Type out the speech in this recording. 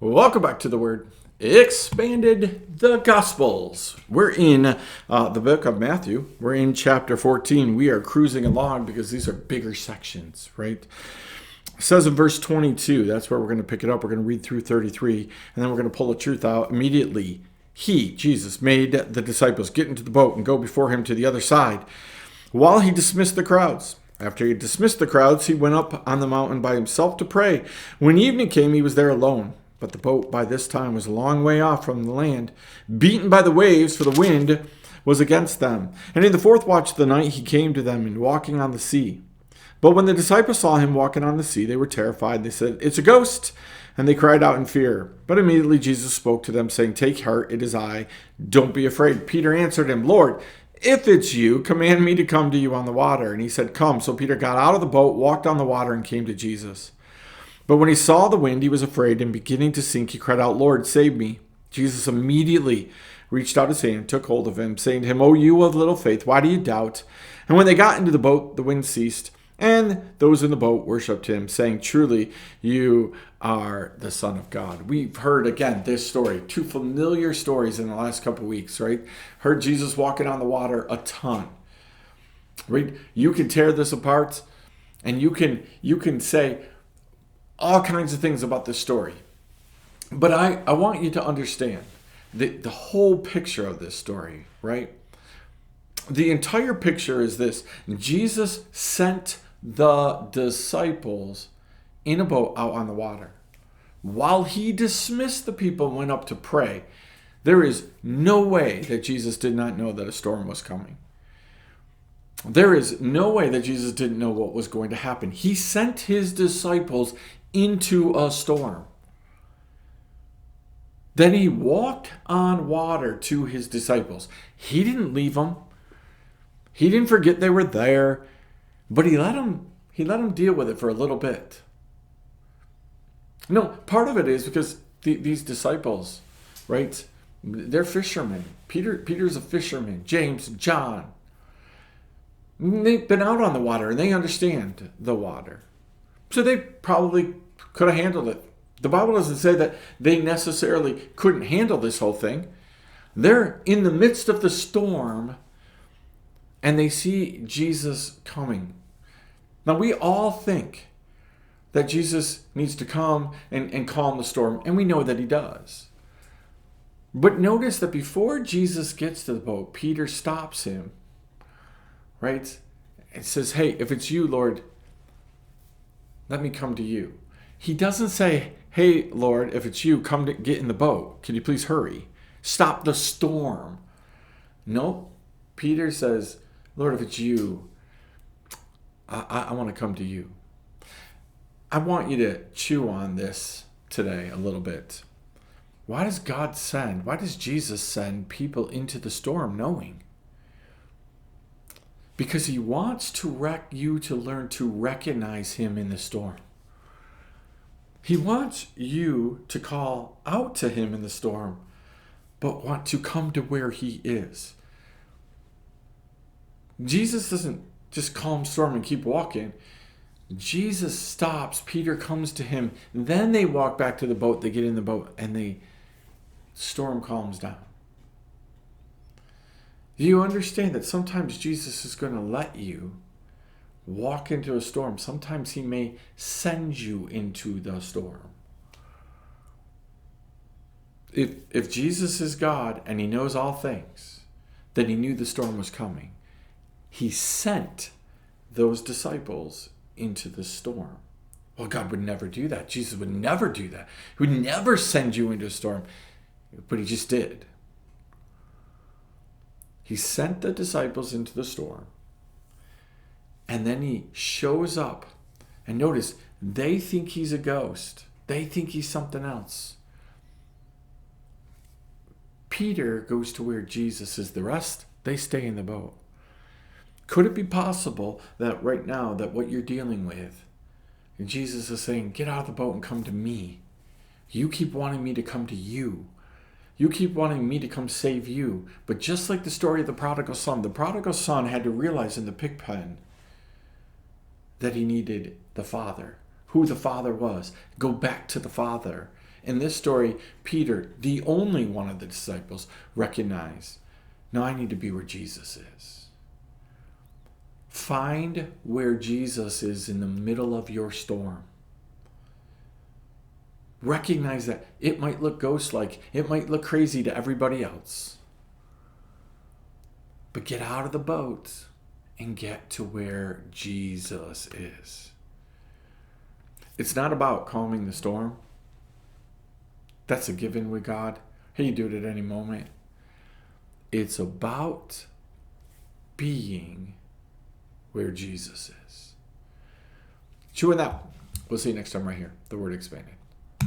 Welcome back to the Word Expanded, the Gospels. We're in the book of Matthew. We're in chapter 14. We are cruising along because these are bigger sections, right? It says in verse 22, that's where we're going to pick it up. We're going to read through 33, and then we're going to pull the truth out immediately. He, Jesus, made the disciples get into the boat and go before him to the other side while he dismissed the crowds. After he dismissed the crowds, he went up on the mountain by himself to pray. When evening came, he was there alone. But the boat by this time was a long way off from the land, beaten by the waves, for the wind was against them. And in the fourth watch of the night he came to them, and walking on the sea. But when the disciples saw him walking on the sea, they were terrified. They said, "It's a ghost!" And they cried out in fear. But immediately Jesus spoke to them, saying, "Take heart, it is I. Don't be afraid." Peter answered him, "Lord, if it's you, command me to come to you on the water." And he said, "Come." So Peter got out of the boat, walked on the water, and came to Jesus. But when he saw the wind, he was afraid, and beginning to sink, he cried out, "Lord, save me." Jesus immediately reached out his hand, took hold of him, saying to him, "O you of little faith, why do you doubt?" And when they got into the boat, the wind ceased, and those in the boat worshipped him, saying, "Truly, you are the Son of God." We've heard, again, this story, two familiar stories in the last couple of weeks, right? Heard Jesus walking on the water a ton, right? You can tear this apart, and you can say all kinds of things about this story. But I want you to understand the whole picture of this story, right? The entire picture is this. Jesus sent the disciples in a boat out on the water. While he dismissed the people and went up to pray, there is no way that Jesus did not know that a storm was coming. There is no way that Jesus didn't know what was going to happen. He sent his disciples into a storm. Then he walked on water to his disciples. He didn't leave them. He didn't forget they were there, but he let them deal with it for a little bit. No, part of it is because these disciples, right? They're fishermen. Peter's a fisherman. James, John. They've been out on the water and they understand the water. So they probably could have handled it. The Bible doesn't say that they necessarily couldn't handle this whole thing. They're in the midst of the storm and they see Jesus coming. Now we all think that Jesus needs to come and calm the storm, and we know that he does. But notice that before Jesus gets to the boat, Peter stops him, right? And says, "Hey, if it's you, Lord, let me come to you." He doesn't say, "Hey, Lord, if it's you, come to get in the boat. Can you please hurry? Stop the storm." No, Peter says, "Lord, if it's you, I want to come to you." I want you to chew on this today a little bit. Why does Jesus send people into the storm knowing? Because he wants you to learn to recognize him in the storm. He wants you to call out to him in the storm, but want to come to where he is. Jesus doesn't just calm storm and keep walking. Jesus stops. Peter comes to him. Then they walk back to the boat. They get in the boat and the storm calms down. Do you understand that sometimes Jesus is going to let you walk into a storm? Sometimes he may send you into the storm. If Jesus is God and he knows all things, then he knew the storm was coming. He sent those disciples into the storm. Well, God would never do that. Jesus would never do that. He would never send you into a storm. But he just did. He sent the disciples into the storm. And then he shows up. And notice, they think he's a ghost. They think he's something else. Peter goes to where Jesus is. The rest, they stay in the boat. Could it be possible that right now, that what you're dealing with, and Jesus is saying, "Get out of the boat and come to me. You keep wanting me to come to you. You keep wanting me to come save you." But just like the story of the prodigal son had to realize in the pig pen that he needed the Father, who the Father was. Go back to the Father In this story, Peter, the only one of the disciples, recognized, now I need to be where Jesus is. Find where Jesus is in the middle of your storm. Recognize that it might look ghost-like, it might look crazy to everybody else. But get out of the boat and get to where Jesus is. It's not about calming the storm. That's a given with God. He can do it at any moment. It's about being where Jesus is. Chewing that. We'll see you next time right here. The Word Expanded.